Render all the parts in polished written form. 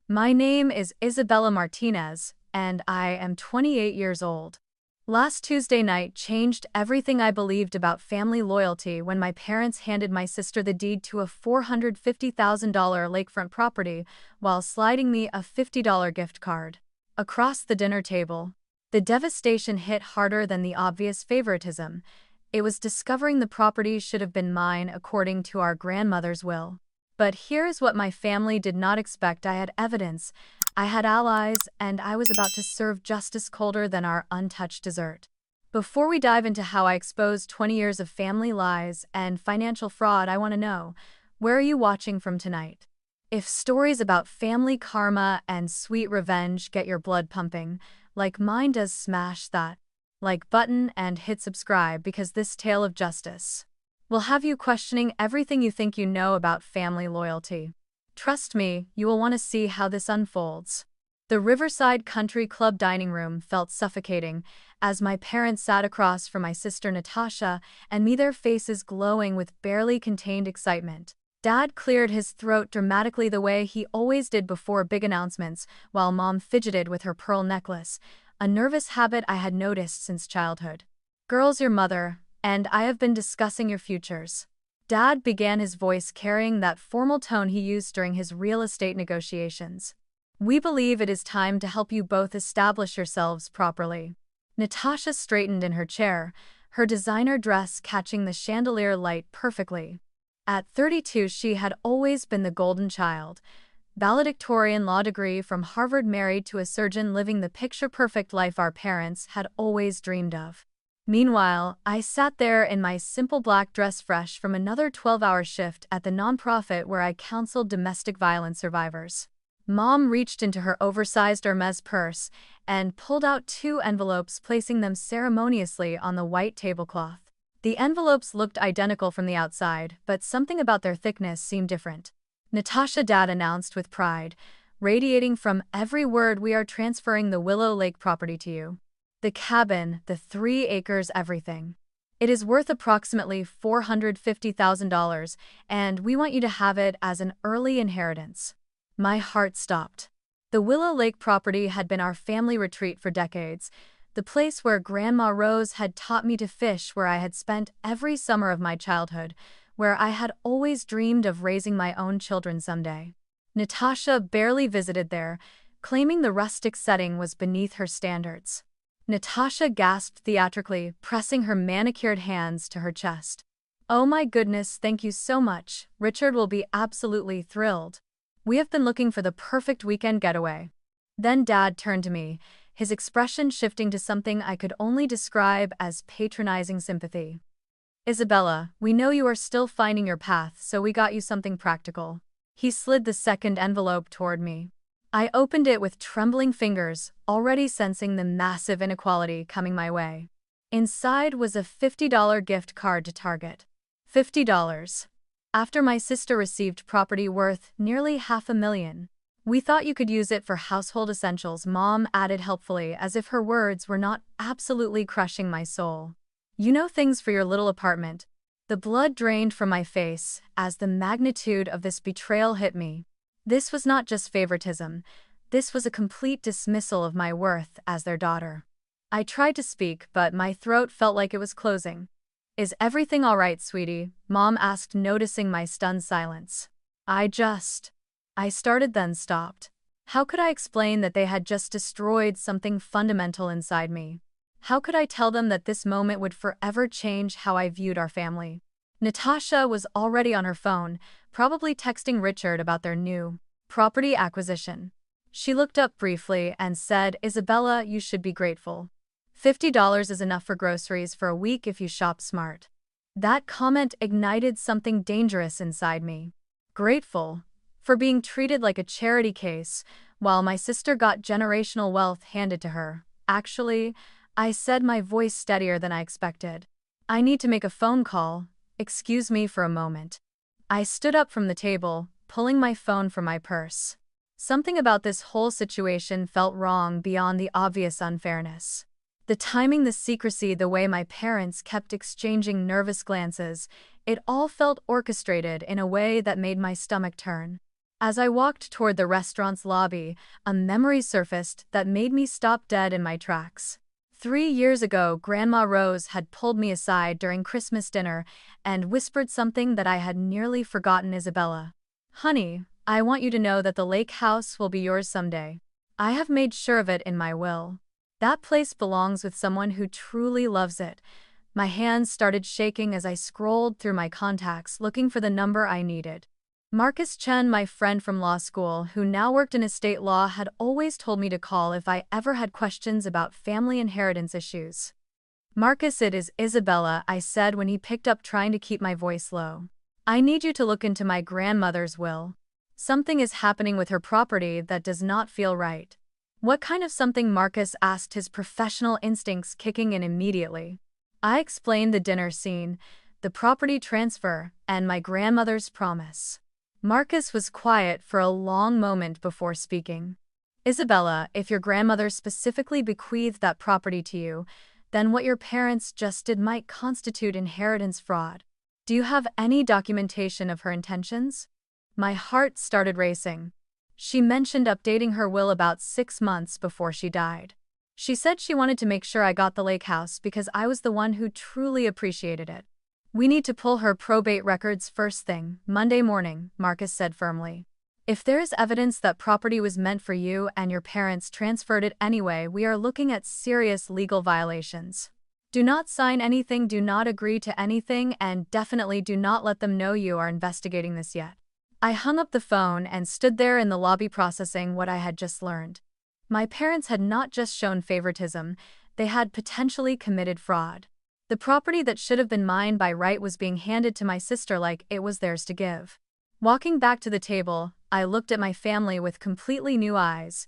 My name is Isabella Martinez, and I am 28 years old. Last Tuesday night changed everything I believed about family loyalty when my parents handed my sister the deed to a $450,000 lakefront property while sliding me a $50 gift card. Across the dinner table, the devastation hit harder than the obvious favoritism. It was discovering the property should have been mine according to our grandmother's will. But here is what my family did not expect. I had evidence, I had allies, and I was about to serve justice colder than our untouched dessert. Before we dive into how I exposed 20 years of family lies and financial fraud, I want to know, where are you watching from tonight? If stories about family karma and sweet revenge get your blood pumping, like mine does, smash that like button and hit subscribe, because this tale of justice will have you questioning everything you think you know about family loyalty. Trust me, you will want to see how this unfolds. The Riverside Country Club dining room felt suffocating as my parents sat across from my sister Natasha and me, their faces glowing with barely contained excitement. Dad cleared his throat dramatically the way he always did before big announcements, while Mom fidgeted with her pearl necklace, a nervous habit I had noticed since childhood. "Girls, your mother and I have been discussing your futures." Dad began, his voice carrying that formal tone he used during his real estate negotiations. "We believe it is time to help you both establish yourselves properly." Natasha straightened in her chair, her designer dress catching the chandelier light perfectly. At 32, she had always been the golden child. Valedictorian, law degree from Harvard, married to a surgeon, living the picture-perfect life our parents had always dreamed of. Meanwhile, I sat there in my simple black dress, fresh from another 12-hour shift at the nonprofit where I counseled domestic violence survivors. Mom reached into her oversized Hermes purse and pulled out 2 envelopes, placing them ceremoniously on the white tablecloth. The envelopes looked identical from the outside, but something about their thickness seemed different. "Natasha," Dad announced with pride, radiating from every word, "we are transferring the Willow Lake property to you. The cabin, the 3 acres, everything. It is worth approximately $450,000, and we want you to have it as an early inheritance." My heart stopped. The Willow Lake property had been our family retreat for decades, the place where Grandma Rose had taught me to fish, where I had spent every summer of my childhood, where I had always dreamed of raising my own children someday. Natasha barely visited there, claiming the rustic setting was beneath her standards. Natasha gasped theatrically, pressing her manicured hands to her chest. "Oh my goodness, thank you so much. Richard will be absolutely thrilled. We have been looking for the perfect weekend getaway." Then Dad turned to me, his expression shifting to something I could only describe as patronizing sympathy. "Isabella, we know you are still finding your path, so we got you something practical." He slid the second envelope toward me. I opened it with trembling fingers, already sensing the massive inequality coming my way. Inside was a $50 gift card to Target. $50. After my sister received property worth nearly $500,000. "We thought you could use it for household essentials," Mom added helpfully, as if her words were not absolutely crushing my soul. "You know, things for your little apartment." The blood drained from my face as the magnitude of this betrayal hit me. This was not just favoritism, this was a complete dismissal of my worth as their daughter. I tried to speak, but my throat felt like it was closing. "Is everything all right, sweetie?" Mom asked, noticing my stunned silence. I started, then stopped. How could I explain that they had just destroyed something fundamental inside me? How could I tell them that this moment would forever change how I viewed our family? Natasha was already on her phone, probably texting Richard about their new property acquisition. She looked up briefly and said, "Isabella, you should be grateful. $50 is enough for groceries for a week if you shop smart." That comment ignited something dangerous inside me. Grateful? For being treated like a charity case, while my sister got generational wealth handed to her. "Actually," I said, my voice steadier than I expected, "I need to make a phone call. Excuse me for a moment." I stood up from the table, pulling my phone from my purse. Something about this whole situation felt wrong beyond the obvious unfairness. The timing, the secrecy, the way my parents kept exchanging nervous glances, it all felt orchestrated in a way that made my stomach turn. As I walked toward the restaurant's lobby, a memory surfaced that made me stop dead in my tracks. 3 years ago, Grandma Rose had pulled me aside during Christmas dinner and whispered something that I had nearly forgotten. Isabella. Honey, I want you to know that the lake house will be yours someday. I have made sure of it in my will. That place belongs with someone who truly loves it. My hands started shaking as I scrolled through my contacts looking for the number I needed. Marcus Chen, my friend from law school who now worked in estate law, had always told me to call if I ever had questions about family inheritance issues. Marcus, it is Isabella, I said when he picked up, trying to keep my voice low. I need you to look into my grandmother's will. Something is happening with her property that does not feel right. What kind of something? Marcus asked, his professional instincts kicking in immediately. I explained the dinner scene, the property transfer, and my grandmother's promise. Marcus was quiet for a long moment before speaking. Isabella, if your grandmother specifically bequeathed that property to you, then what your parents just did might constitute inheritance fraud. Do you have any documentation of her intentions? My heart started racing. She mentioned updating her will about 6 months before she died. She said she wanted to make sure I got the lake house because I was the one who truly appreciated it. We need to pull her probate records first thing, Monday morning, Marcus said firmly. If there is evidence that property was meant for you and your parents transferred it anyway, we are looking at serious legal violations. Do not sign anything, do not agree to anything, and definitely do not let them know you are investigating this yet. I hung up the phone and stood there in the lobby processing what I had just learned. My parents had not just shown favoritism, they had potentially committed fraud. The property that should have been mine by right was being handed to my sister like it was theirs to give. Walking back to the table, I looked at my family with completely new eyes.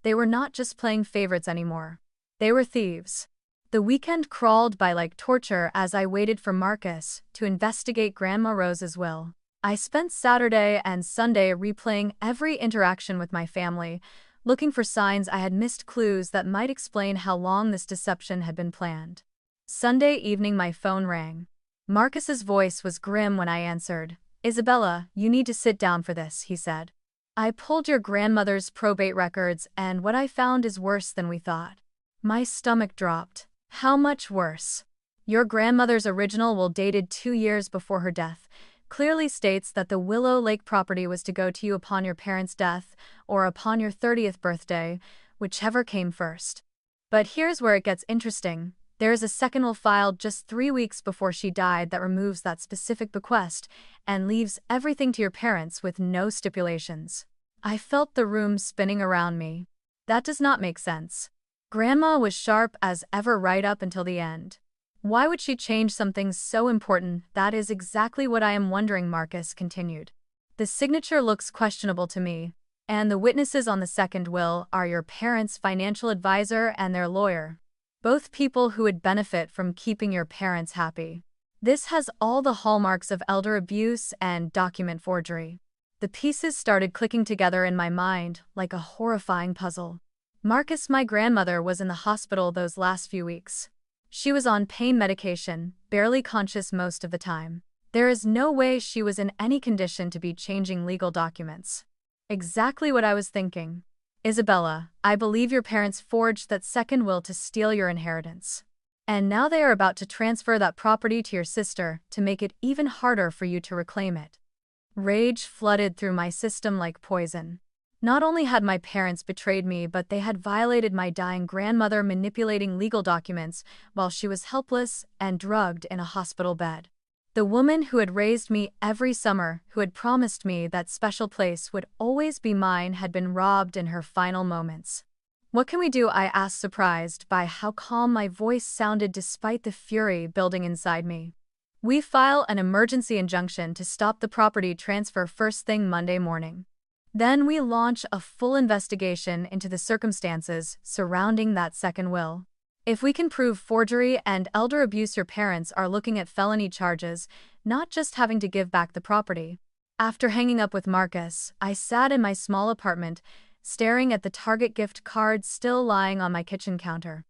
They were not just playing favorites anymore. They were thieves. The weekend crawled by like torture as I waited for Marcus to investigate Grandma Rose's will. I spent Saturday and Sunday replaying every interaction with my family, looking for signs I had missed, clues that might explain how long this deception had been planned. Sunday evening, my phone rang. Marcus's voice was grim when I answered. Isabella, you need to sit down for this, he said. I pulled your grandmother's probate records and what I found is worse than we thought. My stomach dropped. How much worse? Your grandmother's original will, dated 2 years before her death, clearly states that the Willow Lake property was to go to you upon your parents' death or upon your 30th birthday, whichever came first. But here's where it gets interesting. There is a second will filed just 3 weeks before she died that removes that specific bequest and leaves everything to your parents with no stipulations. I felt the room spinning around me. That does not make sense. Grandma was sharp as ever right up until the end. Why would she change something so important? That is exactly what I am wondering, Marcus continued. The signature looks questionable to me, and the witnesses on the second will are your parents' financial advisor and their lawyer. Both people who would benefit from keeping your parents happy. This has all the hallmarks of elder abuse and document forgery. The pieces started clicking together in my mind like a horrifying puzzle. Marcus, my grandmother, was in the hospital those last few weeks. She was on pain medication, barely conscious most of the time. There is no way she was in any condition to be changing legal documents. Exactly what I was thinking. Isabella, I believe your parents forged that second will to steal your inheritance. And now they are about to transfer that property to your sister to make it even harder for you to reclaim it. Rage flooded through my system like poison. Not only had my parents betrayed me, but they had violated my dying grandmother, manipulating legal documents while she was helpless and drugged in a hospital bed. The woman who had raised me every summer, who had promised me that special place would always be mine, had been robbed in her final moments. What can we do? I asked, surprised by how calm my voice sounded despite the fury building inside me. We file an emergency injunction to stop the property transfer first thing Monday morning. Then we launch a full investigation into the circumstances surrounding that second will. If we can prove forgery and elder abuse, your parents are looking at felony charges, not just having to give back the property. After hanging up with Marcus, I sat in my small apartment, staring at the Target gift card still lying on my kitchen counter.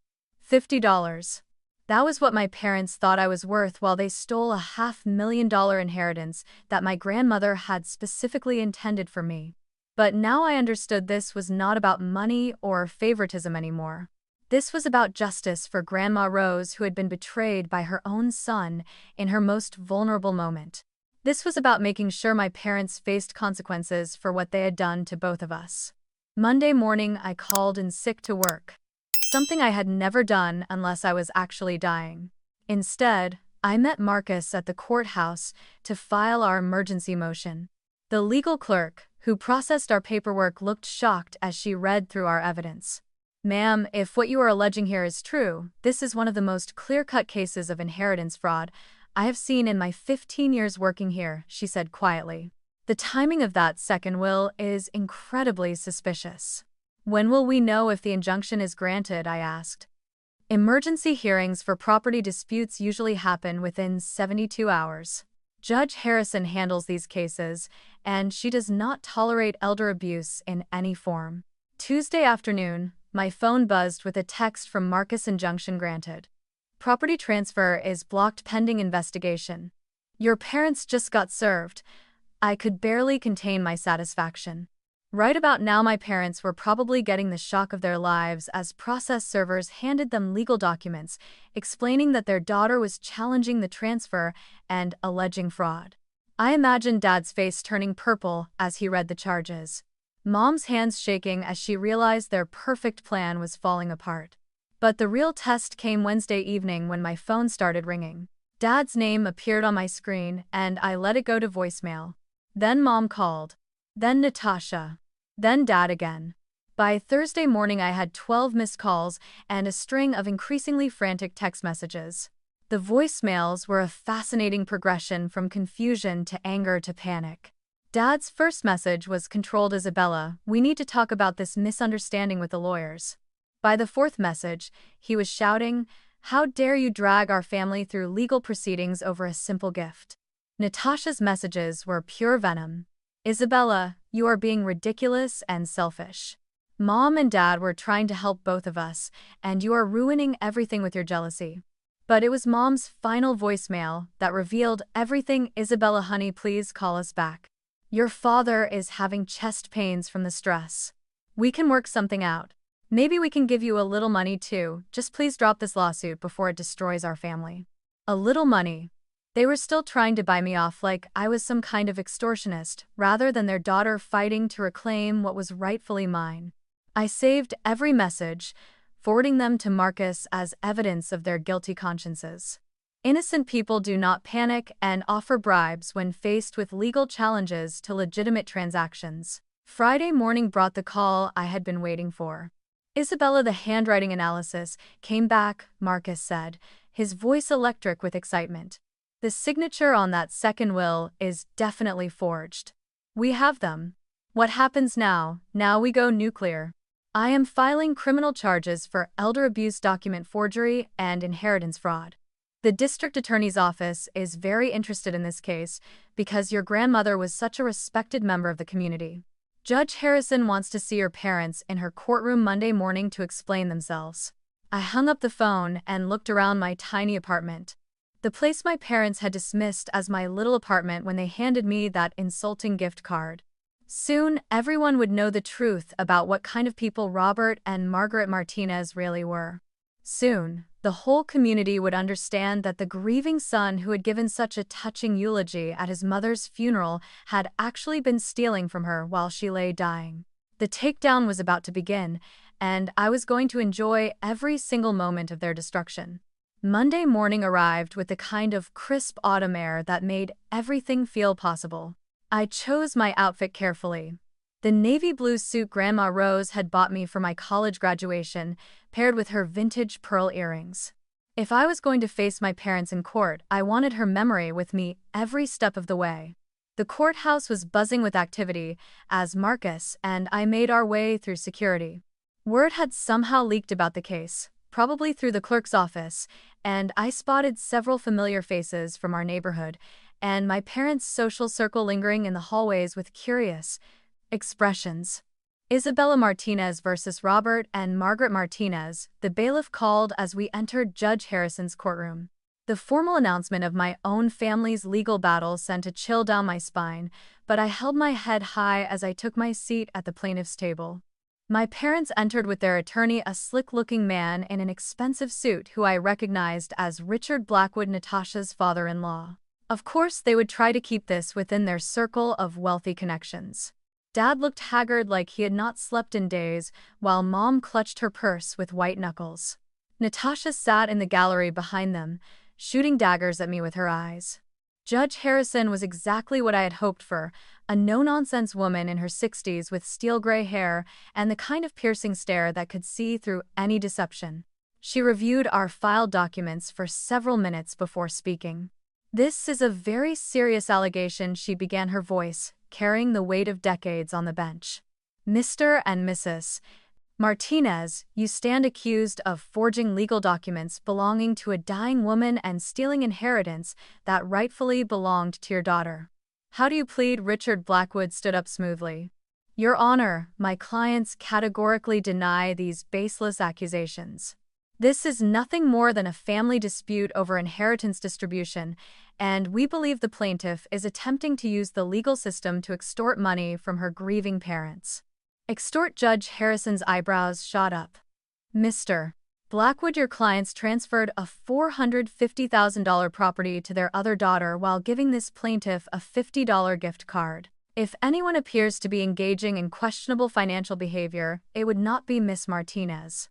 $50. That was what my parents thought I was worth while they stole a $500,000 inheritance that my grandmother had specifically intended for me. But now I understood this was not about money or favoritism anymore. This was about justice for Grandma Rose, who had been betrayed by her own son in her most vulnerable moment. This was about making sure my parents faced consequences for what they had done to both of us. Monday morning, I called in sick to work, something I had never done unless I was actually dying. Instead, I met Marcus at the courthouse to file our emergency motion. The legal clerk, who processed our paperwork, looked shocked as she read through our evidence. "Ma'am, if what you are alleging here is true, this is one of the most clear-cut cases of inheritance fraud I have seen in my 15 years working here," she said quietly. "The timing of that second will is incredibly suspicious." "When will we know if the injunction is granted?" I asked. "Emergency hearings for property disputes usually happen within 72 hours. Judge Harrison handles these cases, and she does not tolerate elder abuse in any form." Tuesday afternoon, my phone buzzed with a text from Marcus: "Injunction granted. Property transfer is blocked pending investigation. Your parents just got served." I could barely contain my satisfaction. Right about now, my parents were probably getting the shock of their lives as process servers handed them legal documents explaining that their daughter was challenging the transfer and alleging fraud. I imagined Dad's face turning purple as he read the charges, Mom's hands shaking as she realized their perfect plan was falling apart. But the real test came Wednesday evening when my phone started ringing. Dad's name appeared on my screen and I let it go to voicemail. Then Mom called. Then Natasha. Then Dad again. By Thursday morning, I had 12 missed calls and a string of increasingly frantic text messages. The voicemails were a fascinating progression from confusion to anger to panic. Dad's first message was controlled: "Isabella, we need to talk about this misunderstanding with the lawyers." By the fourth message, he was shouting, "How dare you drag our family through legal proceedings over a simple gift." Natasha's messages were pure venom. "Isabella, you are being ridiculous and selfish. Mom and Dad were trying to help both of us, and you are ruining everything with your jealousy." But it was Mom's final voicemail that revealed everything. "Isabella, honey, please call us back. Your father is having chest pains from the stress. We can work something out. Maybe we can give you a little money too. Just please drop this lawsuit before it destroys our family." A little money. They were still trying to buy me off like I was some kind of extortionist, rather than their daughter fighting to reclaim what was rightfully mine. I saved every message, forwarding them to Marcus as evidence of their guilty consciences. Innocent people do not panic and offer bribes when faced with legal challenges to legitimate transactions. Friday morning brought the call I had been waiting for. "Isabella, the handwriting analysis came back," Marcus said, his voice electric with excitement. "The signature on that second will is definitely forged. We have them. What happens now? Now we go nuclear. I am filing criminal charges for elder abuse, document forgery, and inheritance fraud. The district attorney's office is very interested in this case because your grandmother was such a respected member of the community. Judge Harrison wants to see your parents in her courtroom Monday morning to explain themselves." I hung up the phone and looked around my tiny apartment. The place my parents had dismissed as my little apartment when they handed me that insulting gift card. Soon, everyone would know the truth about what kind of people Robert and Margaret Martinez really were. Soon, the whole community would understand that the grieving son who had given such a touching eulogy at his mother's funeral had actually been stealing from her while she lay dying. The takedown was about to begin, and I was going to enjoy every single moment of their destruction. Monday morning arrived with the kind of crisp autumn air that made everything feel possible. I chose my outfit carefully. The navy blue suit Grandma Rose had bought me for my college graduation, paired with her vintage pearl earrings. If I was going to face my parents in court, I wanted her memory with me every step of the way. The courthouse was buzzing with activity as Marcus and I made our way through security. Word had somehow leaked about the case, probably through the clerk's office, and I spotted several familiar faces from our neighborhood and my parents' social circle lingering in the hallways with curious expressions. "Isabella Martinez versus Robert and Margaret Martinez," the bailiff called as we entered Judge Harrison's courtroom. The formal announcement of my own family's legal battle sent a chill down my spine, but I held my head high as I took my seat at the plaintiff's table. My parents entered with their attorney, a slick-looking man in an expensive suit who I recognized as Richard Blackwood, Natasha's father-in-law. Of course, they would try to keep this within their circle of wealthy connections. Dad looked haggard, like he had not slept in days, while Mom clutched her purse with white knuckles. Natasha sat in the gallery behind them, shooting daggers at me with her eyes. Judge Harrison was exactly what I had hoped for, a no-nonsense woman in her 60s with steel-gray hair and the kind of piercing stare that could see through any deception. She reviewed our filed documents for several minutes before speaking. "This is a very serious allegation," she began, her voice carrying the weight of decades on the bench. "Mr. and Mrs. Martinez, you stand accused of forging legal documents belonging to a dying woman and stealing inheritance that rightfully belonged to your daughter. How do you plead?" Richard Blackwood stood up smoothly. "Your Honor, my clients categorically deny these baseless accusations. This is nothing more than a family dispute over inheritance distribution, and we believe the plaintiff is attempting to use the legal system to extort money from her grieving parents." Extort? Judge Harrison's eyebrows shot up. "Mr. Blackwood, your clients transferred a $450,000 property to their other daughter while giving this plaintiff a $50 gift card. If anyone appears to be engaging in questionable financial behavior, it would not be Miss Martinez."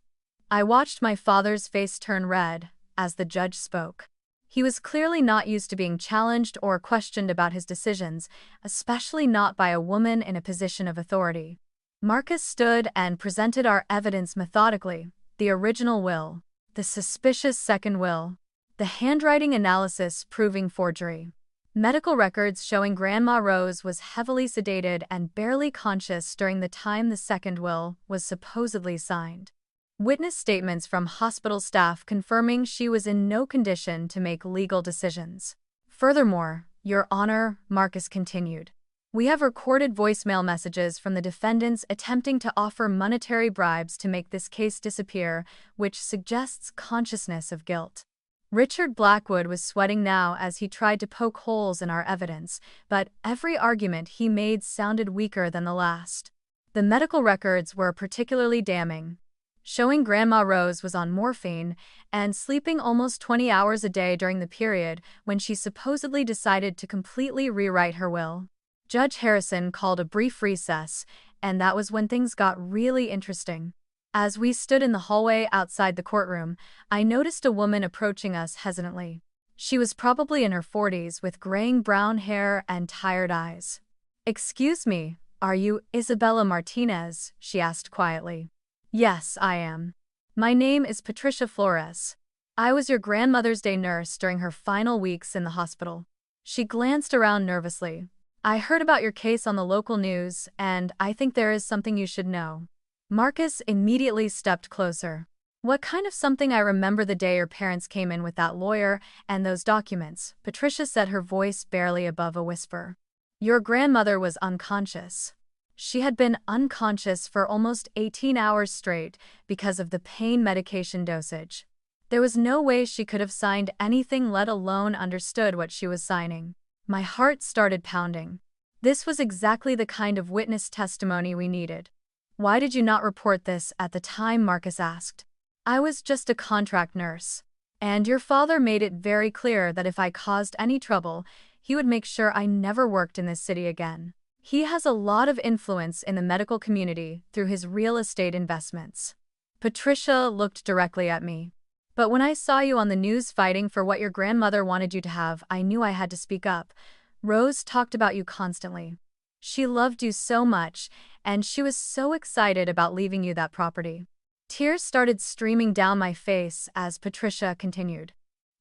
I watched my father's face turn red as the judge spoke. He was clearly not used to being challenged or questioned about his decisions, especially not by a woman in a position of authority. Marcus stood and presented our evidence methodically: the original will, the suspicious second will, the handwriting analysis proving forgery, medical records showing Grandma Rose was heavily sedated and barely conscious during the time the second will was supposedly signed, witness statements from hospital staff confirming she was in no condition to make legal decisions. "Furthermore, Your Honor," Marcus continued, "we have recorded voicemail messages from the defendants attempting to offer monetary bribes to make this case disappear, which suggests consciousness of guilt." Richard Blackwood was sweating now as he tried to poke holes in our evidence, but every argument he made sounded weaker than the last. The medical records were particularly damning, showing Grandma Rose was on morphine and sleeping almost 20 hours a day during the period when she supposedly decided to completely rewrite her will. Judge Harrison called a brief recess, and that was when things got really interesting. As we stood in the hallway outside the courtroom, I noticed a woman approaching us hesitantly. She was probably in her 40s with graying brown hair and tired eyes. "Excuse me, are you Isabella Martinez?" she asked quietly. "Yes, I am. My name is Patricia Flores. I was your grandmother's day nurse during her final weeks in the hospital." She glanced around nervously. "I heard about your case on the local news, and I think there is something you should know." Marcus immediately stepped closer. "What kind of something?" "I remember the day your parents came in with that lawyer and those documents," Patricia said, her voice barely above a whisper. "Your grandmother was unconscious. She had been unconscious for almost 18 hours straight because of the pain medication dosage. There was no way she could have signed anything, let alone understood what she was signing." My heart started pounding. This was exactly the kind of witness testimony we needed. "Why did you not report this at the time?" Marcus asked. "I was just a contract nurse. And your father made it very clear that if I caused any trouble, he would make sure I never worked in this city again. He has a lot of influence in the medical community through his real estate investments." Patricia looked directly at me. "But when I saw you on the news fighting for what your grandmother wanted you to have, I knew I had to speak up. Rose talked about you constantly. She loved you so much, and she was so excited about leaving you that property." Tears started streaming down my face as Patricia continued.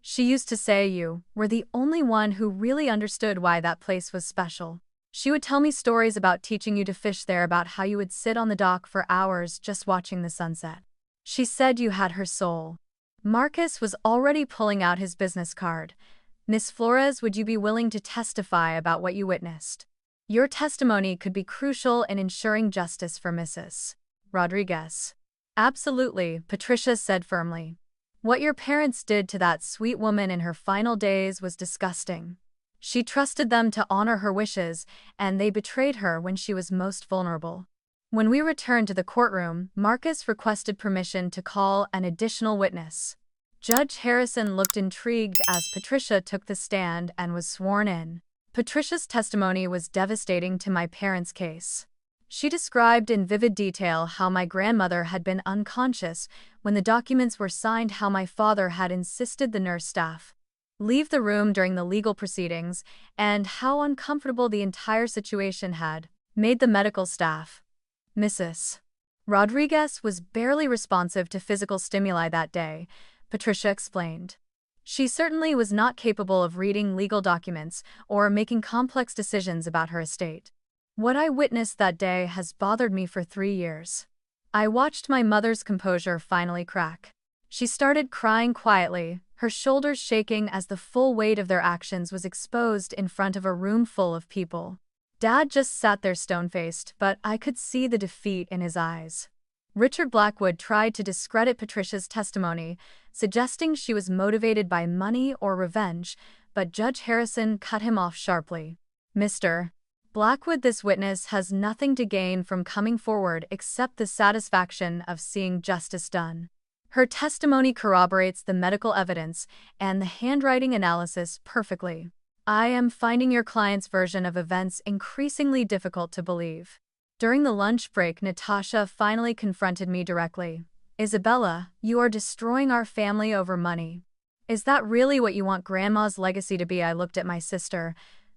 "She used to say you were the only one who really understood why that place was special. She would tell me stories about teaching you to fish there, about how you would sit on the dock for hours just watching the sunset. She said you had her soul." Marcus was already pulling out his business card. "Miss Flores, would you be willing to testify about what you witnessed? Your testimony could be crucial in ensuring justice for Mrs. Rodriguez." "Absolutely," Patricia said firmly. "What your parents did to that sweet woman in her final days was disgusting. She trusted them to honor her wishes, and they betrayed her when she was most vulnerable. When we returned to the courtroom, Marcus requested permission to call an additional witness. Judge Harrison looked intrigued as Patricia took the stand and was sworn in. Patricia's testimony was devastating to my parents' case. She described in vivid detail how my grandmother had been unconscious when the documents were signed, how my father had insisted the nurse staff leave the room during the legal proceedings, and how uncomfortable the entire situation had made the medical staff. Mrs. Rodriguez was barely responsive to physical stimuli that day, Patricia explained. She certainly was not capable of reading legal documents or making complex decisions about her estate. What I witnessed that day has bothered me for 3 years. I watched my mother's composure finally crack. She started crying quietly, her shoulders shaking as the full weight of their actions was exposed in front of a room full of people. Dad just sat there stone-faced, but I could see the defeat in his eyes. Richard Blackwood tried to discredit Patricia's testimony, suggesting she was motivated by money or revenge, but Judge Harrison cut him off sharply. Mr. Blackwood, this witness has nothing to gain from coming forward except the satisfaction of seeing justice done. Her testimony corroborates the medical evidence and the handwriting analysis perfectly. I am finding your client's version of events increasingly difficult to believe. During the lunch break, Natasha finally confronted me directly. Isabella, you are destroying our family over money. Is that really what you want Grandma's legacy to be? I looked at my sister,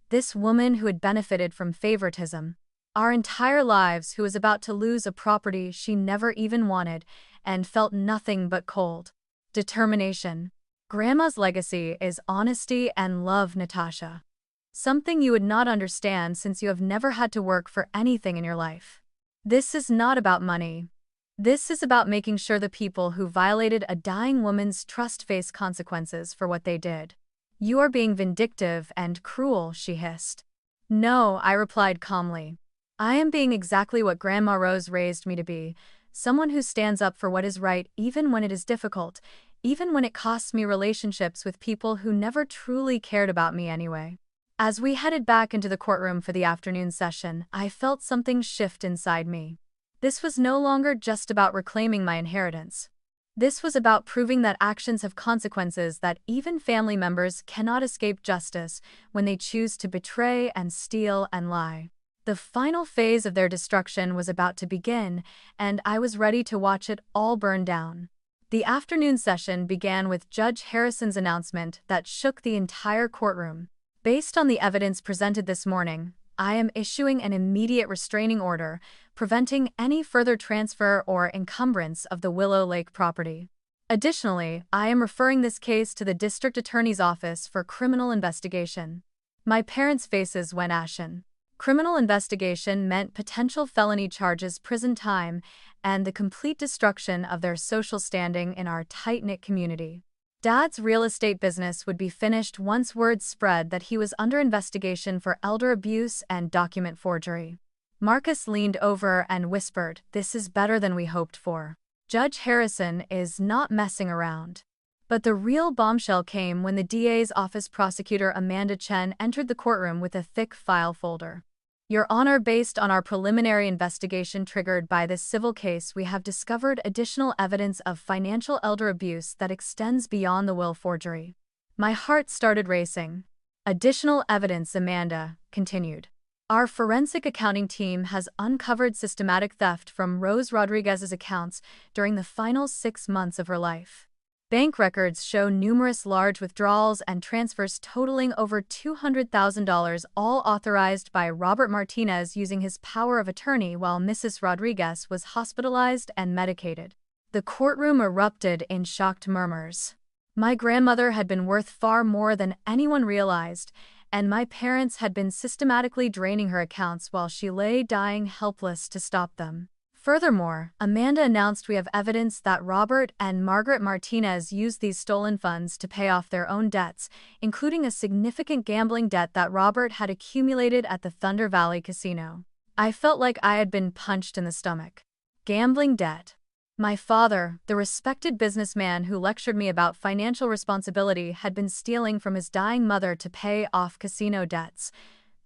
this woman who had benefited from favoritism our entire lives, who was about to lose a property she never even wanted, and felt nothing but cold determination. Grandma's legacy is honesty and love, Natasha. Something you would not understand since you have never had to work for anything in your life. This is not about money. This is about making sure the people who violated a dying woman's trust face consequences for what they did. You are being vindictive and cruel, she hissed. No, I replied calmly. I am being exactly what Grandma Rose raised me to be, someone who stands up for what is right even when it is difficult, even when it costs me relationships with people who never truly cared about me anyway. As we headed back into the courtroom for the afternoon session, I felt something shift inside me. This was no longer just about reclaiming my inheritance. This was about proving that actions have consequences, that even family members cannot escape justice when they choose to betray and steal and lie. The final phase of their destruction was about to begin, and I was ready to watch it all burn down. The afternoon session began with Judge Harrison's announcement that shook the entire courtroom. Based on the evidence presented this morning, I am issuing an immediate restraining order, preventing any further transfer or encumbrance of the Willow Lake property. Additionally, I am referring this case to the District Attorney's Office for criminal investigation. My parents' faces went ashen. Criminal investigation meant potential felony charges, prison time, and the complete destruction of their social standing in our tight-knit community. Dad's real estate business would be finished once word spread that he was under investigation for elder abuse and document forgery. Marcus leaned over and whispered, "This is better than we hoped for. Judge Harrison is not messing around." But the real bombshell came when the DA's office prosecutor Amanda Chen entered the courtroom with a thick file folder. Your Honor, based on our preliminary investigation triggered by this civil case, we have discovered additional evidence of financial elder abuse that extends beyond the will forgery. My heart started racing. Additional evidence, Amanda continued. Our forensic accounting team has uncovered systematic theft from Rose Rodriguez's accounts during the final 6 months of her life. Bank records show numerous large withdrawals and transfers totaling over $200,000, all authorized by Robert Martinez using his power of attorney while Mrs. Rodriguez was hospitalized and medicated. The courtroom erupted in shocked murmurs. My grandmother had been worth far more than anyone realized, and my parents had been systematically draining her accounts while she lay dying helpless to stop them. Furthermore, Amanda announced we have evidence that Robert and Margaret Martinez used these stolen funds to pay off their own debts, including a significant gambling debt that Robert had accumulated at the Thunder Valley Casino. I felt like I had been punched in the stomach. Gambling debt. My father, the respected businessman who lectured me about financial responsibility, had been stealing from his dying mother to pay off casino debts.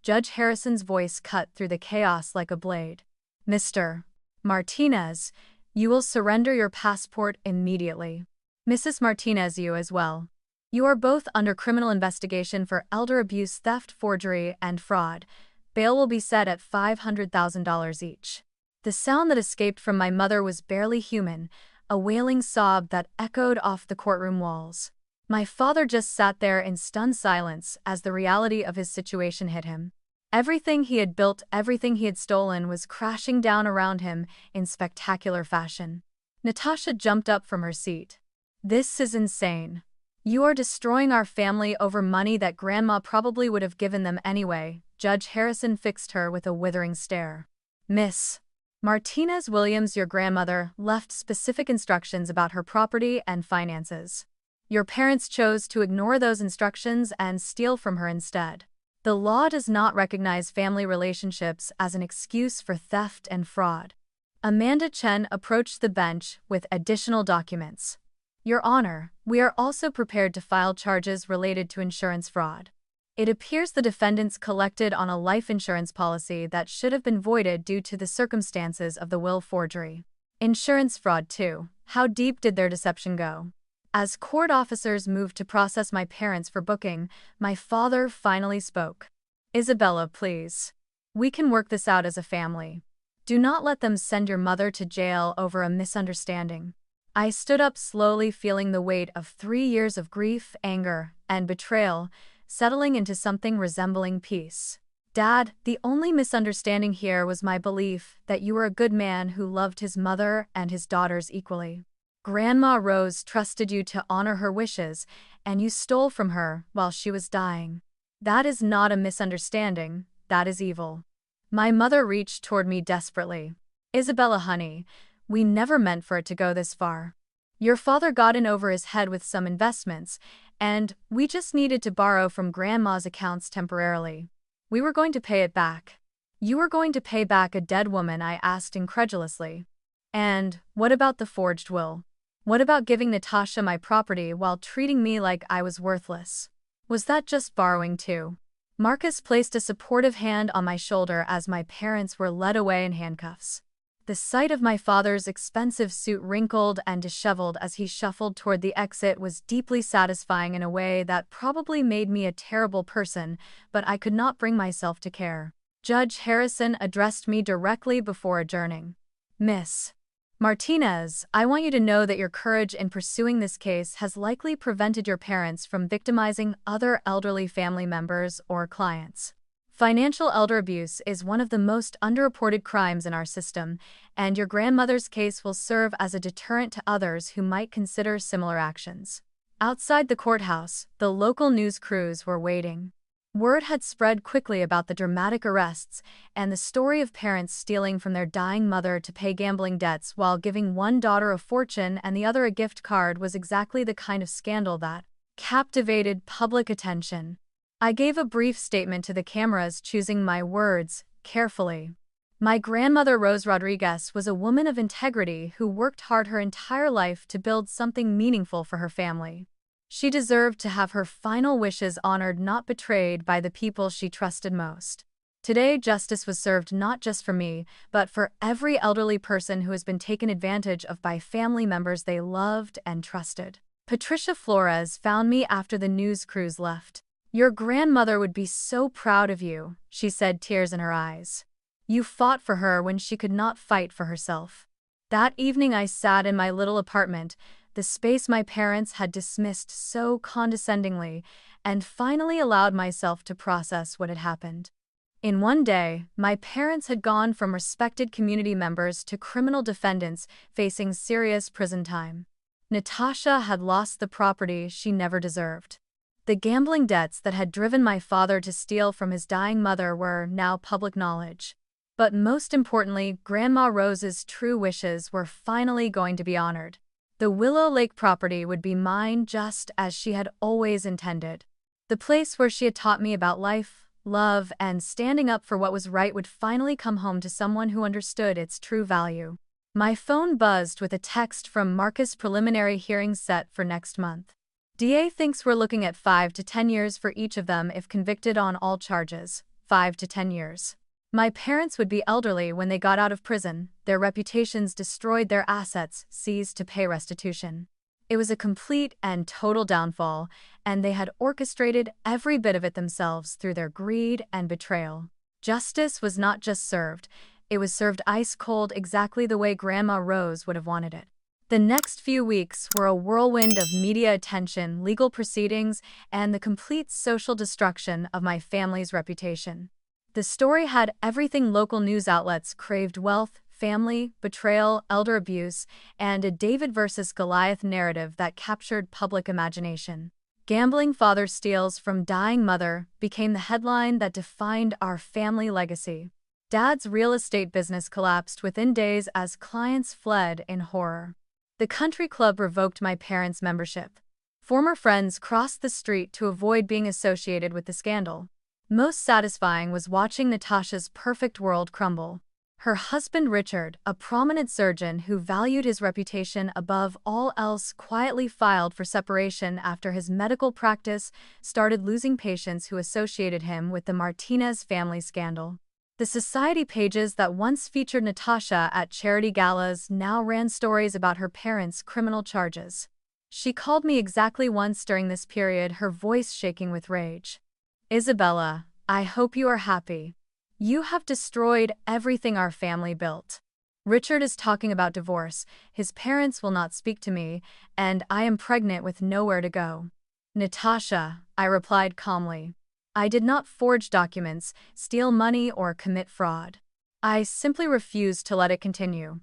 Judge Harrison's voice cut through the chaos like a blade. Mr. Martinez, you will surrender your passport immediately. Mrs. Martinez, you as well. You are both under criminal investigation for elder abuse, theft, forgery, and fraud. Bail will be set at $500,000 each. The sound that escaped from my mother was barely human, a wailing sob that echoed off the courtroom walls. My father just sat there in stunned silence as the reality of his situation hit him. Everything he had built, everything he had stolen, was crashing down around him in spectacular fashion. Natasha jumped up from her seat. This is insane. You are destroying our family over money that Grandma probably would have given them anyway. Judge Harrison fixed her with a withering stare. Miss Martinez Williams, your grandmother left specific instructions about her property and finances. Your parents chose to ignore those instructions and steal from her instead. The law does not recognize family relationships as an excuse for theft and fraud. Amanda Chen approached the bench with additional documents. Your Honor, we are also prepared to file charges related to insurance fraud. It appears the defendants collected on a life insurance policy that should have been voided due to the circumstances of the will forgery. Insurance fraud too. How deep did their deception go? As court officers moved to process my parents for booking, my father finally spoke. Isabella, please. We can work this out as a family. Do not let them send your mother to jail over a misunderstanding. I stood up slowly, feeling the weight of 3 years of grief, anger, and betrayal settling into something resembling peace. Dad, the only misunderstanding here was my belief that you were a good man who loved his mother and his daughters equally. Grandma Rose trusted you to honor her wishes, and you stole from her while she was dying. That is not a misunderstanding, that is evil. My mother reached toward me desperately. Isabella, honey, we never meant for it to go this far. Your father got in over his head with some investments, and we just needed to borrow from Grandma's accounts temporarily. We were going to pay it back. You were going to pay back a dead woman, I asked incredulously. And what about the forged will? What about giving Natasha my property while treating me like I was worthless? Was that just borrowing too? Marcus placed a supportive hand on my shoulder as my parents were led away in handcuffs. The sight of my father's expensive suit wrinkled and disheveled as he shuffled toward the exit was deeply satisfying in a way that probably made me a terrible person, but I could not bring myself to care. Judge Harrison addressed me directly before adjourning. Miss Martinez, I want you to know that your courage in pursuing this case has likely prevented your parents from victimizing other elderly family members or clients. Financial elder abuse is one of the most underreported crimes in our system, and your grandmother's case will serve as a deterrent to others who might consider similar actions. Outside the courthouse, the local news crews were waiting. Word had spread quickly about the dramatic arrests and the story of parents stealing from their dying mother to pay gambling debts while giving one daughter a fortune and the other a gift card was exactly the kind of scandal that captivated public attention. I gave a brief statement to the cameras, choosing my words carefully. My grandmother Rose Rodriguez was a woman of integrity who worked hard her entire life to build something meaningful for her family. She deserved to have her final wishes honored, not betrayed by the people she trusted most. Today, justice was served not just for me, but for every elderly person who has been taken advantage of by family members they loved and trusted. Patricia Flores found me after the news crews left. Your grandmother would be so proud of you, she said, tears in her eyes. You fought for her when she could not fight for herself. That evening I sat in my little apartment, the space my parents had dismissed so condescendingly, and finally allowed myself to process what had happened. In one day, my parents had gone from respected community members to criminal defendants facing serious prison time. Natasha had lost the property she never deserved. The gambling debts that had driven my father to steal from his dying mother were now public knowledge. But most importantly, Grandma Rose's true wishes were finally going to be honored. The Willow Lake property would be mine just as she had always intended. The place where she had taught me about life, love, and standing up for what was right would finally come home to someone who understood its true value. My phone buzzed with a text from Marcus. Preliminary hearings set for next month. DA thinks we're looking at 5 to 10 years for each of them if convicted on all charges. 5 to 10 years. My parents would be elderly when they got out of prison, their reputations destroyed, their assets seized to pay restitution. It was a complete and total downfall, and they had orchestrated every bit of it themselves through their greed and betrayal. Justice was not just served, it was served ice cold, exactly the way Grandma Rose would have wanted it. The next few weeks were a whirlwind of media attention, legal proceedings, and the complete social destruction of my family's reputation. The story had everything local news outlets craved: wealth, family, betrayal, elder abuse, and a David versus Goliath narrative that captured public imagination. Gambling father steals from dying mother became the headline that defined our family legacy. Dad's real estate business collapsed within days as clients fled in horror. The country club revoked my parents' membership. Former friends crossed the street to avoid being associated with the scandal. Most satisfying was watching Natasha's perfect world crumble. Her husband Richard, a prominent surgeon who valued his reputation above all else, quietly filed for separation after his medical practice started losing patients who associated him with the Martinez family scandal. The society pages that once featured Natasha at charity galas now ran stories about her parents' criminal charges. She called me exactly once during this period, her voice shaking with rage. "Isabella, I hope you are happy. You have destroyed everything our family built. Richard is talking about divorce, his parents will not speak to me, and I am pregnant with nowhere to go." "Natasha," I replied calmly. "I did not forge documents, steal money, or commit fraud. I simply refused to let it continue.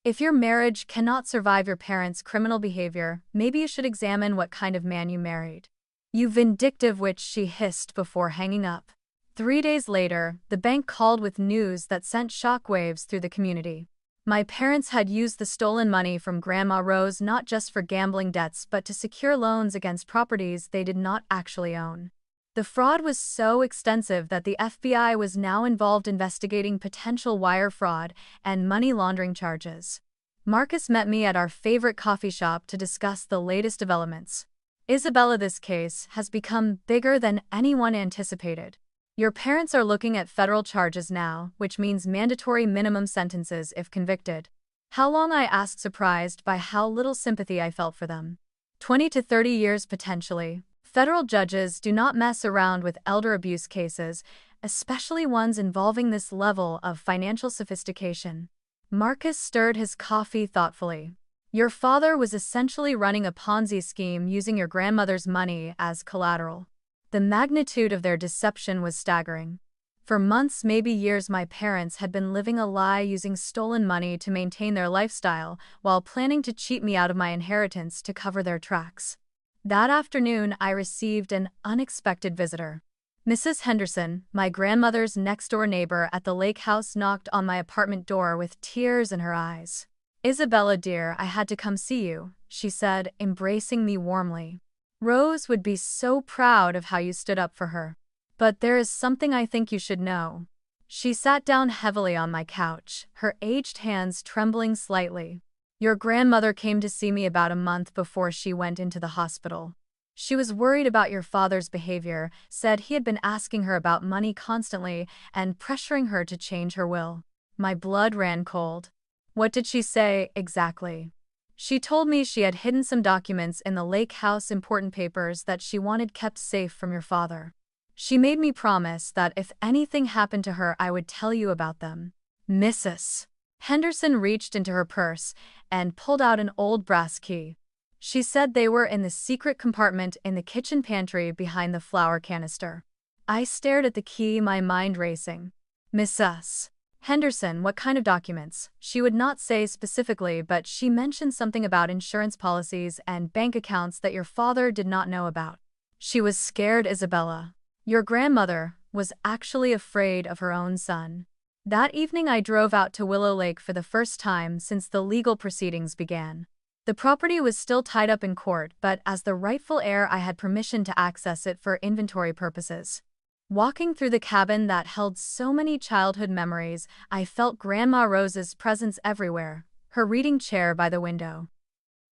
If your marriage cannot survive your parents' criminal behavior, maybe you should examine what kind of man you married." "You vindictive witch," she hissed before hanging up. 3 days later, the bank called with news that sent shockwaves through the community. My parents had used the stolen money from Grandma Rose not just for gambling debts but to secure loans against properties they did not actually own. The fraud was so extensive that the FBI was now involved investigating potential wire fraud and money laundering charges. Marcus met me at our favorite coffee shop to discuss the latest developments. "Isabella, this case has become bigger than anyone anticipated. Your parents are looking at federal charges now, which means mandatory minimum sentences if convicted." "How long?" I asked, surprised by how little sympathy I felt for them. 20 to 30 years potentially. Federal judges do not mess around with elder abuse cases, especially ones involving this level of financial sophistication. Marcus stirred his coffee thoughtfully. "Your father was essentially running a Ponzi scheme using your grandmother's money as collateral." The magnitude of their deception was staggering. For months, maybe years, my parents had been living a lie, using stolen money to maintain their lifestyle while planning to cheat me out of my inheritance to cover their tracks. That afternoon, I received an unexpected visitor. Mrs. Henderson, my grandmother's next-door neighbor at the lake house, knocked on my apartment door with tears in her eyes. "Isabella, dear, I had to come see you," she said, embracing me warmly. "Rose would be so proud of how you stood up for her. But there is something I think you should know." She sat down heavily on my couch, her aged hands trembling slightly. "Your grandmother came to see me about a month before she went into the hospital. She was worried about your father's behavior, said he had been asking her about money constantly and pressuring her to change her will." My blood ran cold. "What did she say exactly?" "She told me she had hidden some documents in the lake house, important papers that she wanted kept safe from your father. She made me promise that if anything happened to her, I would tell you about them." Mrs. Henderson reached into her purse and pulled out an old brass key. She said they were in the secret compartment in the kitchen pantry behind the flour canister. I stared at the key, my mind racing. "Mrs. Henderson, what kind of documents?" She would not say specifically, but she mentioned something about insurance policies and bank accounts that your father did not know about. She was scared, Isabella. Your grandmother was actually afraid of her own son. That evening I drove out to Willow Lake for the first time since the legal proceedings began. The property was still tied up in court, but as the rightful heir I had permission to access it for inventory purposes. Walking through the cabin that held so many childhood memories, I felt Grandma Rose's presence everywhere, her reading chair by the window,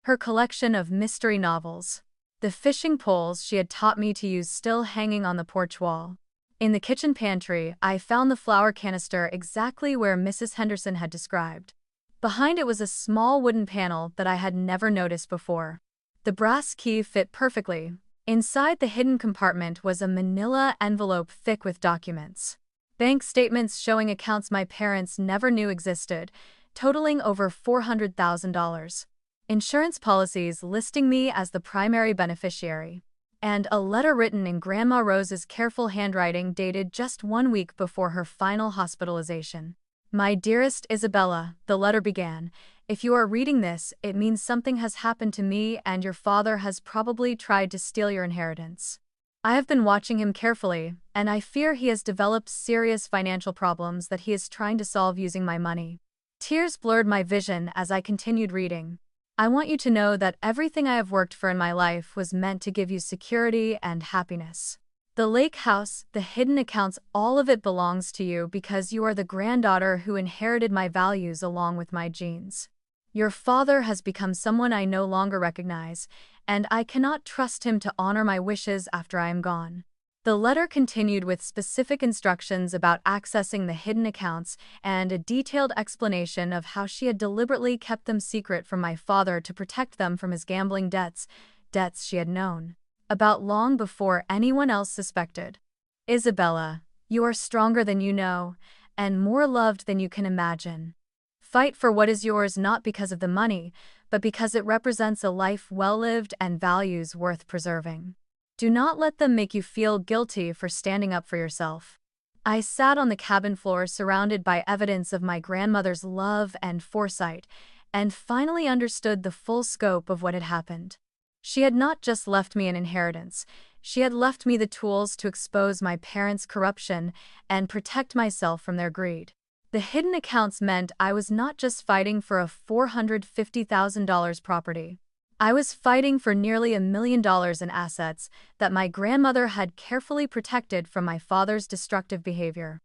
her collection of mystery novels, the fishing poles she had taught me to use still hanging on the porch wall. In the kitchen pantry, I found the flour canister exactly where Mrs. Henderson had described. Behind it was a small wooden panel that I had never noticed before. The brass key fit perfectly. Inside the hidden compartment was a manila envelope thick with documents. Bank statements showing accounts my parents never knew existed, totaling over $400,000. Insurance policies listing me as the primary beneficiary. And a letter written in Grandma Rose's careful handwriting dated just 1 week before her final hospitalization. "My dearest Isabella," the letter began, "if you are reading this, it means something has happened to me and your father has probably tried to steal your inheritance. I have been watching him carefully, and I fear he has developed serious financial problems that he is trying to solve using my money." Tears blurred my vision as I continued reading. "I want you to know that everything I have worked for in my life was meant to give you security and happiness. The lake house, the hidden accounts, all of it belongs to you because you are the granddaughter who inherited my values along with my genes. Your father has become someone I no longer recognize, and I cannot trust him to honor my wishes after I am gone." The letter continued with specific instructions about accessing the hidden accounts and a detailed explanation of how she had deliberately kept them secret from my father to protect them from his gambling debts she had known about long before anyone else suspected. "Isabella, you are stronger than you know, and more loved than you can imagine. Fight for what is yours not because of the money, but because it represents a life well lived and values worth preserving. Do not let them make you feel guilty for standing up for yourself." I sat on the cabin floor surrounded by evidence of my grandmother's love and foresight, and finally understood the full scope of what had happened. She had not just left me an inheritance, she had left me the tools to expose my parents' corruption and protect myself from their greed. The hidden accounts meant I was not just fighting for a $450,000 property. I was fighting for nearly $1 million in assets that my grandmother had carefully protected from my father's destructive behavior.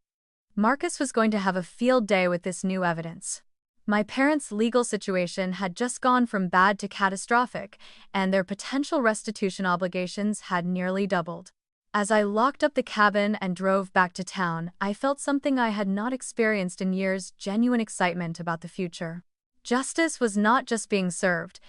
Marcus was going to have a field day with this new evidence. My parents' legal situation had just gone from bad to catastrophic, and their potential restitution obligations had nearly doubled. As I locked up the cabin and drove back to town, I felt something I had not experienced in years: genuine excitement about the future. Justice was not just being served,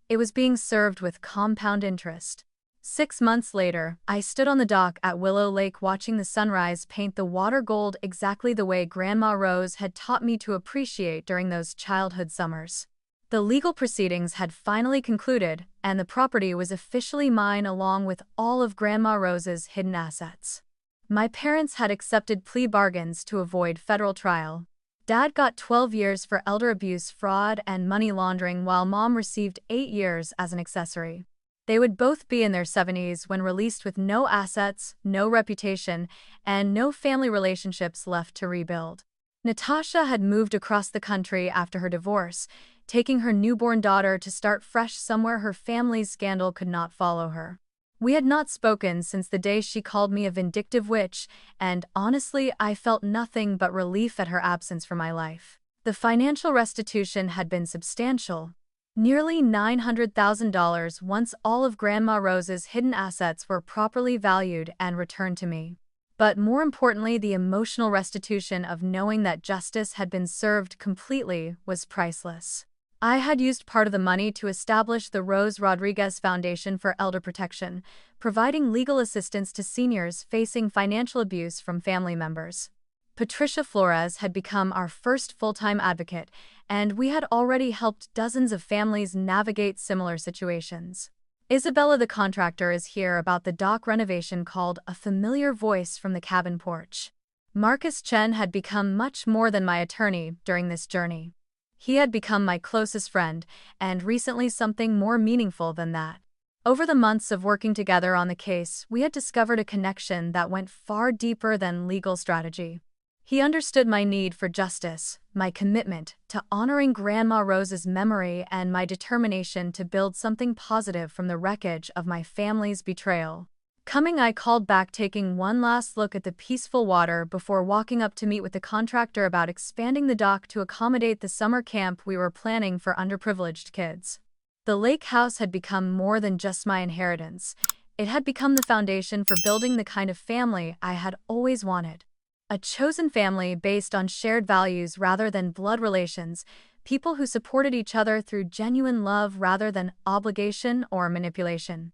it was being served with compound interest. 6 months later, I stood on the dock at Willow Lake watching the sunrise paint the water gold exactly the way Grandma Rose had taught me to appreciate during those childhood summers. The legal proceedings had finally concluded, and the property was officially mine along with all of Grandma Rose's hidden assets. My parents had accepted plea bargains to avoid federal trial. Dad got 12 years for elder abuse, fraud, and money laundering, while Mom received 8 years as an accessory. They would both be in their 70s when released with no assets, no reputation, and no family relationships left to rebuild. Natasha had moved across the country after her divorce, taking her newborn daughter to start fresh somewhere her family's scandal could not follow her. We had not spoken since the day she called me a vindictive witch, and honestly, I felt nothing but relief at her absence from my life. The financial restitution had been substantial. Nearly $900,000 once all of Grandma Rose's hidden assets were properly valued and returned to me. But more importantly, the emotional restitution of knowing that justice had been served completely was priceless. I had used part of the money to establish the Rose Rodriguez Foundation for Elder Protection, providing legal assistance to seniors facing financial abuse from family members. Patricia Flores had become our first full-time advocate, and we had already helped dozens of families navigate similar situations. Isabella the contractor is here about the dock renovation called a familiar voice from the cabin porch. Marcus Chen had become much more than my attorney during this journey. He had become my closest friend, and recently something more meaningful than that. Over the months of working together on the case, we had discovered a connection that went far deeper than legal strategy. He understood my need for justice, my commitment to honoring Grandma Rose's memory, and my determination to build something positive from the wreckage of my family's betrayal. Coming, I called back, taking one last look at the peaceful water before walking up to meet with the contractor about expanding the dock to accommodate the summer camp we were planning for underprivileged kids. The lake house had become more than just my inheritance. It had become the foundation for building the kind of family I had always wanted. A chosen family based on shared values rather than blood relations, people who supported each other through genuine love rather than obligation or manipulation.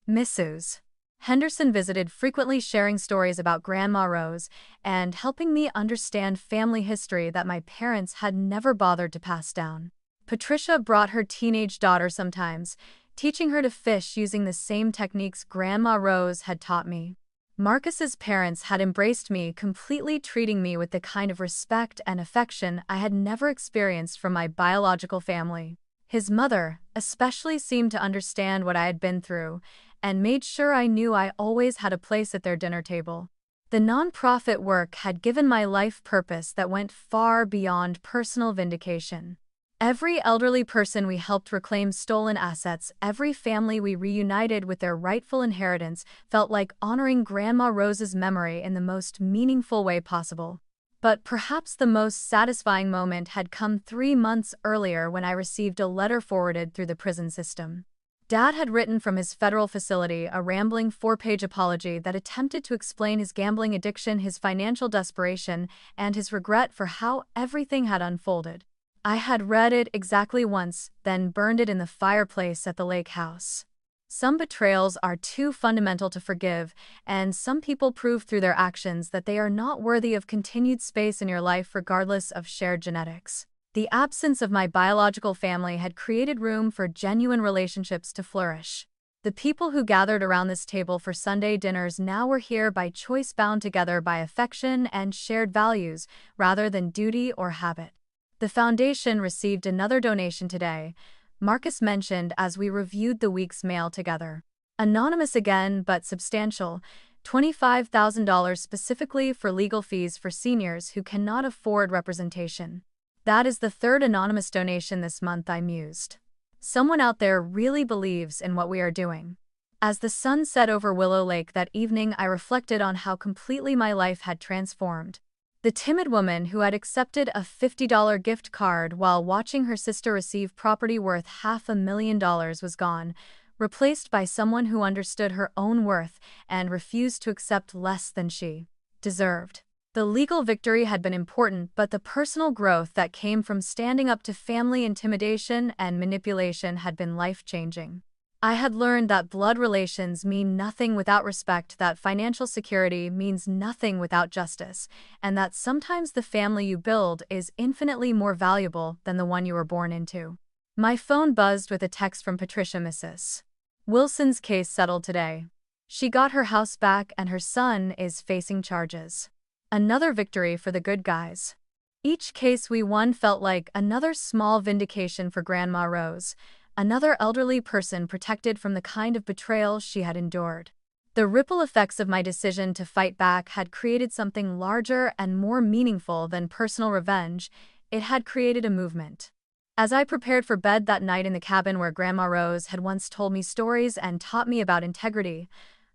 Mrs. Henderson visited frequently, sharing stories about Grandma Rose and helping me understand family history that my parents had never bothered to pass down. Patricia brought her teenage daughter sometimes, teaching her to fish using the same techniques Grandma Rose had taught me. Marcus's parents had embraced me completely, treating me with the kind of respect and affection I had never experienced from my biological family. His mother, especially, seemed to understand what I had been through and made sure I knew I always had a place at their dinner table. The nonprofit work had given my life purpose that went far beyond personal vindication. Every elderly person we helped reclaim stolen assets, every family we reunited with their rightful inheritance, felt like honoring Grandma Rose's memory in the most meaningful way possible. But perhaps the most satisfying moment had come 3 months earlier, when I received a letter forwarded through the prison system. Dad had written from his federal facility a rambling 4-page apology that attempted to explain his gambling addiction, his financial desperation, and his regret for how everything had unfolded. I had read it exactly once, then burned it in the fireplace at the lake house. Some betrayals are too fundamental to forgive, and some people prove through their actions that they are not worthy of continued space in your life regardless of shared genetics. The absence of my biological family had created room for genuine relationships to flourish. The people who gathered around this table for Sunday dinners now were here by choice, bound together by affection and shared values rather than duty or habit. The foundation received another donation today, Marcus mentioned as we reviewed the week's mail together. Anonymous again, but substantial, $25,000 specifically for legal fees for seniors who cannot afford representation. That is the third anonymous donation this month, I mused. Someone out there really believes in what we are doing. As the sun set over Willow Lake that evening, I reflected on how completely my life had transformed. The timid woman who had accepted a $50 gift card while watching her sister receive property worth $500,000 was gone, replaced by someone who understood her own worth and refused to accept less than she deserved. The legal victory had been important, but the personal growth that came from standing up to family intimidation and manipulation had been life-changing. I had learned that blood relations mean nothing without respect, that financial security means nothing without justice, and that sometimes the family you build is infinitely more valuable than the one you were born into. My phone buzzed with a text from Patricia. Mrs. Wilson's case settled today. She got her house back and her son is facing charges. Another victory for the good guys. Each case we won felt like another small vindication for Grandma Rose, another elderly person protected from the kind of betrayal she had endured. The ripple effects of my decision to fight back had created something larger and more meaningful than personal revenge. It had created a movement. As I prepared for bed that night in the cabin where Grandma Rose had once told me stories and taught me about integrity,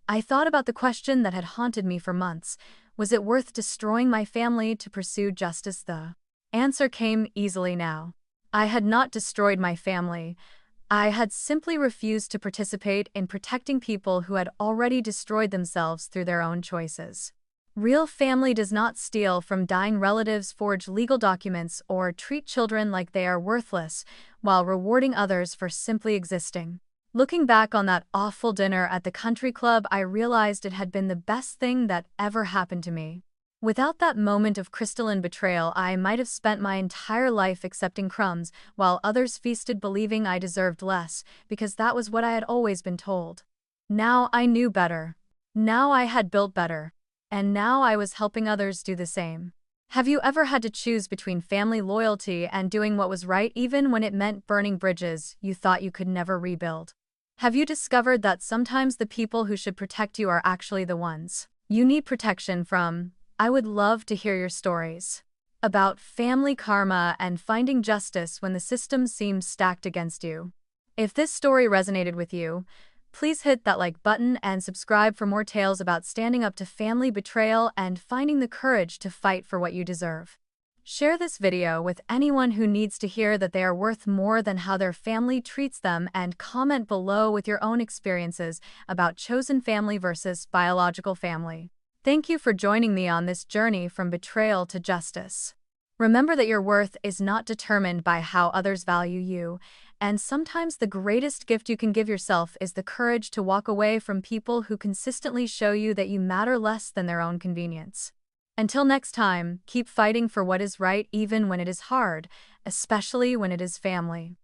I thought about the question that had haunted me for months. Was it worth destroying my family to pursue justice? The answer came easily now. I had not destroyed my family. I had simply refused to participate in protecting people who had already destroyed themselves through their own choices. Real family does not steal from dying relatives, forge legal documents, or treat children like they are worthless, while rewarding others for simply existing. Looking back on that awful dinner at the country club, I realized it had been the best thing that ever happened to me. Without that moment of crystalline betrayal, I might have spent my entire life accepting crumbs, while others feasted believing I deserved less, because that was what I had always been told. Now I knew better. Now I had built better. And now I was helping others do the same. Have you ever had to choose between family loyalty and doing what was right, even when it meant burning bridges you thought you could never rebuild? Have you discovered that sometimes the people who should protect you are actually the ones you need protection from? I would love to hear your stories about family karma and finding justice when the system seems stacked against you. If this story resonated with you, Please hit that like button and subscribe for more tales about standing up to family betrayal and finding the courage to fight for what you deserve. Share this video with anyone who needs to hear that they are worth more than how their family treats them, and comment below with your own experiences about chosen family versus biological family. Thank you for joining me on this journey from betrayal to justice. Remember that your worth is not determined by how others value you, and sometimes the greatest gift you can give yourself is the courage to walk away from people who consistently show you that you matter less than their own convenience. Until next time, keep fighting for what is right even when it is hard, especially when it is family.